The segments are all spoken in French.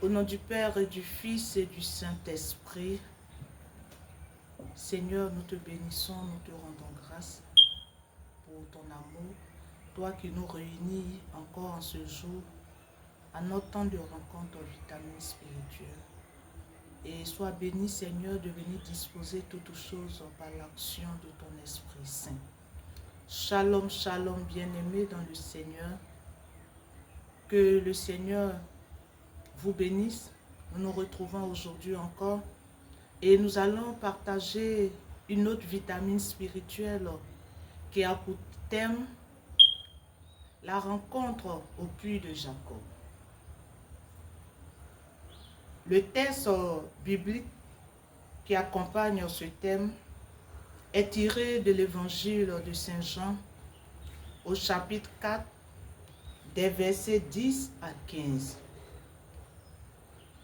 Au nom du Père et du Fils et du Saint-Esprit, Seigneur, nous te bénissons, nous te rendons grâce pour ton amour, toi qui nous réunis encore en ce jour à notre temps de rencontre vitamine spirituelle. Et sois béni, Seigneur, de venir disposer toutes choses par l'action de ton Esprit Saint. Shalom, shalom, bien-aimés dans le Seigneur. Que le Seigneur vous bénisse. Nous nous retrouvons aujourd'hui encore et nous allons partager une autre vitamine spirituelle qui a pour thème la rencontre au puits de Jacob. Le texte biblique qui accompagne ce thème est tiré de l'évangile de Saint Jean au chapitre 4 des versets 10 à 15.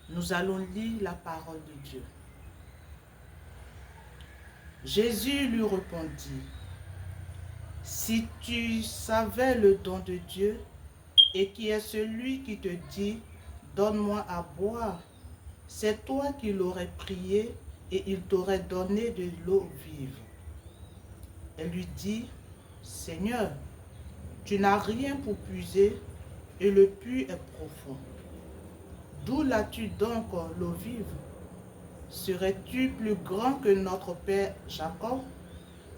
Nous allons lire la parole de Dieu. Jésus lui répondit, « Si tu savais le don de Dieu et qui est celui qui te dit, « Donne-moi à boire », c'est toi qui l'aurais prié et il t'aurait donné de l'eau vive. » Elle lui dit, « Seigneur, tu n'as rien pour puiser et le puits est profond. D'où l'as-tu donc l'eau vive? Serais-tu plus grand que notre père Jacob,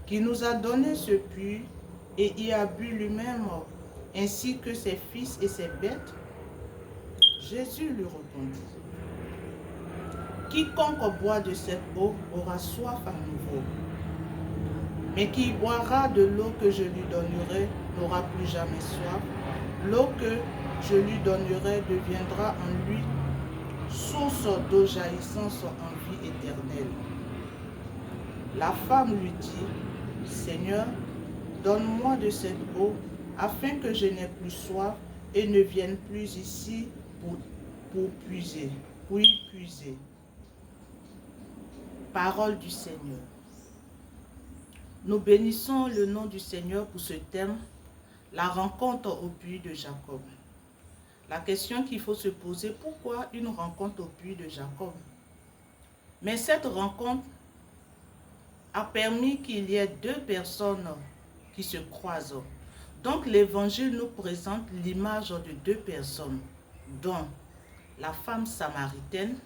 qui nous a donné ce puits et y a bu lui-même, ainsi que ses fils et ses bêtes? » Jésus lui répondit, « Quiconque boit de cette eau aura soif à nouveau. Mais qui boira de l'eau que je lui donnerai n'aura plus jamais soif. L'eau que je lui donnerai deviendra en lui source d'eau jaillissant en vie éternelle. » La femme lui dit, « Seigneur, donne-moi de cette eau, afin que je n'ai plus soif et ne vienne plus ici pour y puiser. » Parole du Seigneur. Nous bénissons le nom du Seigneur pour ce thème, la rencontre au puits de Jacob. La question qu'il faut se poser, pourquoi une rencontre au puits de Jacob? Mais cette rencontre a permis qu'il y ait deux personnes qui se croisent. Donc l'évangile nous présente l'image de deux personnes, dont la femme samaritaine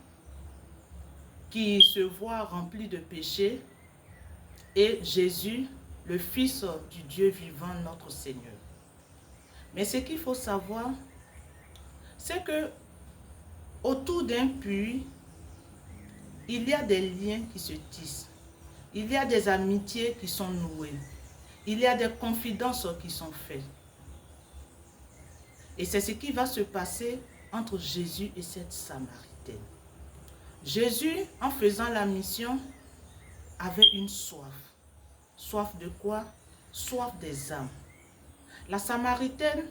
qui se voit remplie de péchés et Jésus, le Fils du Dieu vivant, notre Seigneur. Mais ce qu'il faut savoir, c'est que autour d'un puits, il y a des liens qui se tissent. Il y a des amitiés qui sont nouées. Il y a des confidences qui sont faites. Et c'est ce qui va se passer entre Jésus et cette Samaritaine. Jésus, en faisant la mission, avait une soif. Soif de quoi? Soif des âmes. La Samaritaine,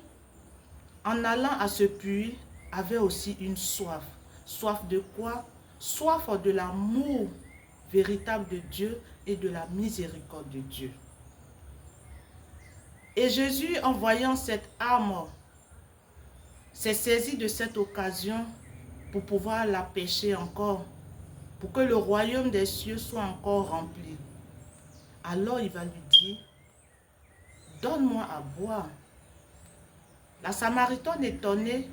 en allant à ce puits, avait aussi une soif. Soif de quoi? Soif de l'amour véritable de Dieu et de la miséricorde de Dieu. Et Jésus, en voyant cette âme, s'est saisi de cette occasion pour pouvoir la pêcher encore, pour que le royaume des cieux soit encore rempli. Alors il va lui dire, « Donne-moi à boire. » La Samaritaine est étonnée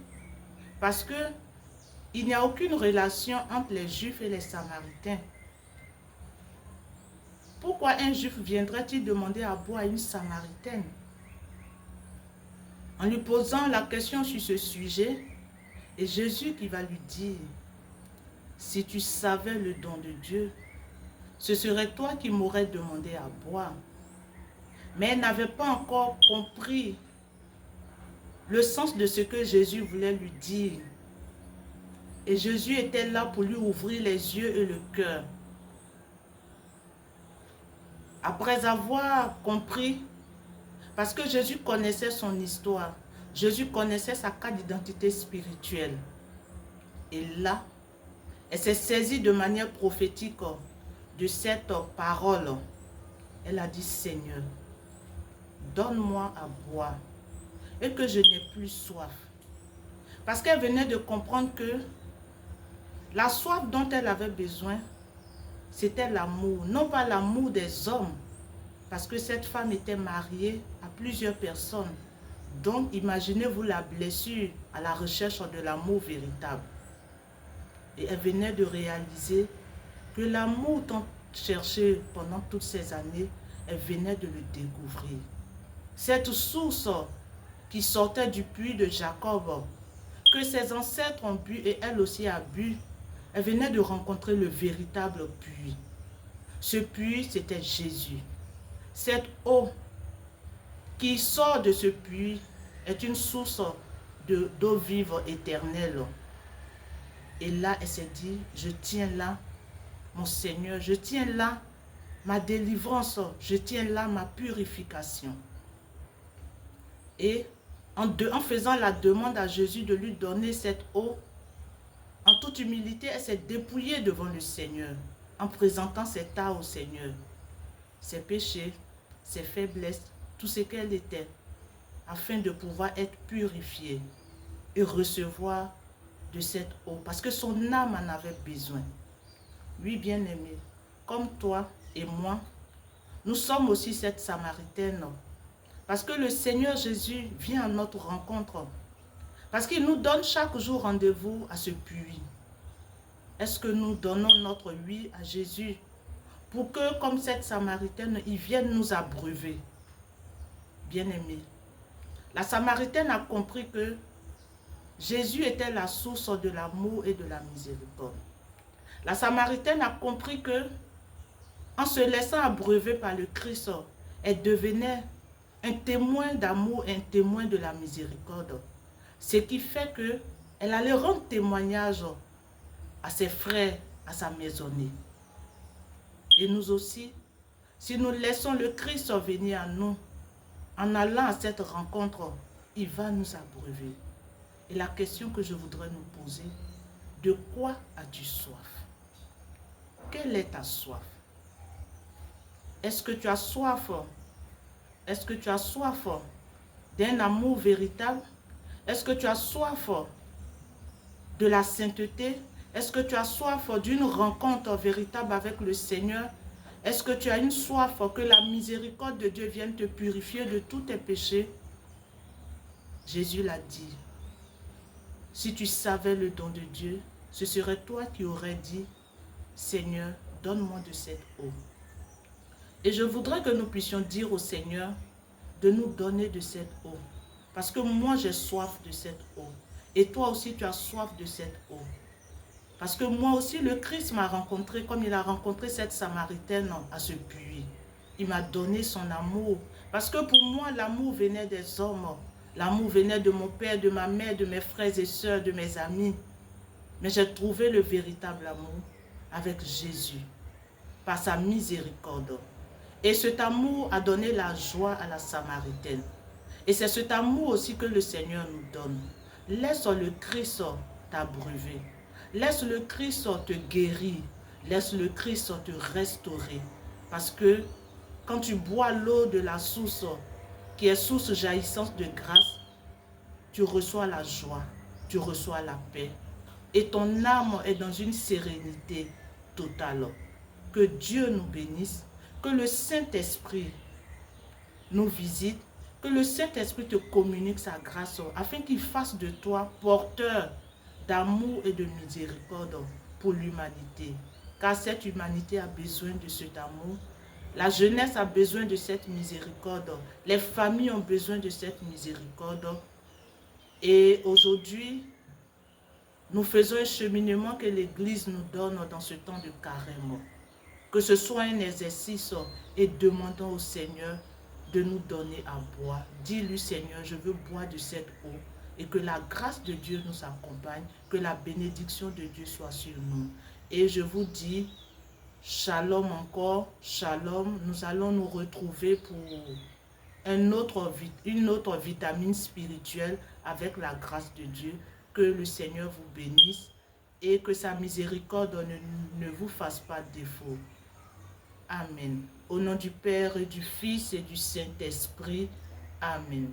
parce qu'il n'y a aucune relation entre les Juifs et les Samaritains. Pourquoi un Juif viendrait-il demander à boire à une Samaritaine? En lui posant la question sur ce sujet, et Jésus qui va lui dire, « Si tu savais le don de Dieu, ce serait toi qui m'aurais demandé à boire. » Mais elle n'avait pas encore compris le sens de ce que Jésus voulait lui dire. Et Jésus était là pour lui ouvrir les yeux et le cœur. Après avoir compris, parce que Jésus connaissait son histoire, Jésus connaissait sa carte d'identité spirituelle. Et là, elle s'est saisie de manière prophétique de cette parole. elle a dit, Seigneur, donne-moi à boire et que je n'ai plus soif. Parce qu'elle venait de comprendre que la soif dont elle avait besoin, c'était l'amour, non pas l'amour des hommes, parce que cette femme était mariée à plusieurs personnes. Donc, imaginez-vous la blessure à la recherche de l'amour véritable. Et elle venait de réaliser que l'amour tant cherché pendant toutes ces années, elle venait de le découvrir. Cette source qui sortait du puits de Jacob, que ses ancêtres ont bu et elle aussi a bu, elle venait de rencontrer le véritable puits. Ce puits, c'était Jésus. Cette eau qui sort de ce puits est une source d'eau vive éternelle. Et là, elle s'est dit, je tiens là, mon Seigneur, je tiens là ma délivrance, je tiens là ma purification. Et en faisant la demande à Jésus de lui donner cette eau, en toute humilité, elle s'est dépouillée devant le Seigneur, en présentant ses tas au Seigneur, ses péchés, ses faiblesses, tout ce qu'elle était, afin de pouvoir être purifiée et recevoir de cette eau, parce que son âme en avait besoin. Oui, bien-aimé, comme toi et moi, nous sommes aussi cette Samaritaine, parce que le Seigneur Jésus vient à notre rencontre, parce qu'il nous donne chaque jour rendez-vous à ce puits. Est-ce que nous donnons notre oui à Jésus pour que, comme cette Samaritaine, il vienne nous abreuver? Bien-aimé, la Samaritaine a compris que Jésus était la source de l'amour et de la miséricorde. La Samaritaine a compris que, en se laissant abreuver par le Christ, elle devenait un témoin d'amour et un témoin de la miséricorde. Ce qui fait qu'elle allait rendre témoignage à ses frères, à sa maisonnée. Et nous aussi, si nous laissons le Christ venir à nous, en allant à cette rencontre, il va nous abreuver. Et la question que je voudrais nous poser, de quoi as-tu soif? Quelle est ta soif? Est-ce que tu as soif? Est-ce que tu as soif d'un amour véritable? Est-ce que tu as soif de la sainteté? Est-ce que tu as soif d'une rencontre véritable avec le Seigneur? Est-ce que tu as une soif que la miséricorde de Dieu vienne te purifier de tous tes péchés? Jésus l'a dit. Si tu savais le don de Dieu, ce serait toi qui aurais dit, Seigneur, donne-moi de cette eau. Et je voudrais que nous puissions dire au Seigneur de nous donner de cette eau. Parce que moi, j'ai soif de cette eau. Et toi aussi, tu as soif de cette eau. Parce que moi aussi, le Christ m'a rencontré comme il a rencontré cette Samaritaine à ce puits. Il m'a donné son amour. Parce que pour moi, l'amour venait des hommes. L'amour venait de mon père, de ma mère, de mes frères et sœurs, de mes amis. Mais j'ai trouvé le véritable amour avec Jésus, par sa miséricorde. Et cet amour a donné la joie à la Samaritaine. Et c'est cet amour aussi que le Seigneur nous donne. Laisse le Christ t'abreuver. Laisse le Christ te guérir. Laisse le Christ te restaurer. Parce que quand tu bois l'eau de la source, qui est source jaillissante de grâce, tu reçois la joie, tu reçois la paix. Et ton âme est dans une sérénité totale. Que Dieu nous bénisse, que le Saint-Esprit nous visite, que le Saint-Esprit te communique sa grâce afin qu'il fasse de toi porteur d'amour et de miséricorde pour l'humanité. Car cette humanité a besoin de cet amour. La jeunesse a besoin de cette miséricorde. Les familles ont besoin de cette miséricorde. Et aujourd'hui, nous faisons un cheminement que l'Église nous donne dans ce temps de carême. Que ce soit un exercice et demandons au Seigneur de nous donner à boire. Dis-lui, Seigneur, je veux boire de cette eau et que la grâce de Dieu nous accompagne, que la bénédiction de Dieu soit sur nous. Et je vous dis, shalom encore, shalom. Nous allons nous retrouver pour une autre vitamine spirituelle avec la grâce de Dieu. Que le Seigneur vous bénisse et que sa miséricorde ne vous fasse pas défaut. Amen. Au nom du Père et du Fils et du Saint-Esprit. Amen.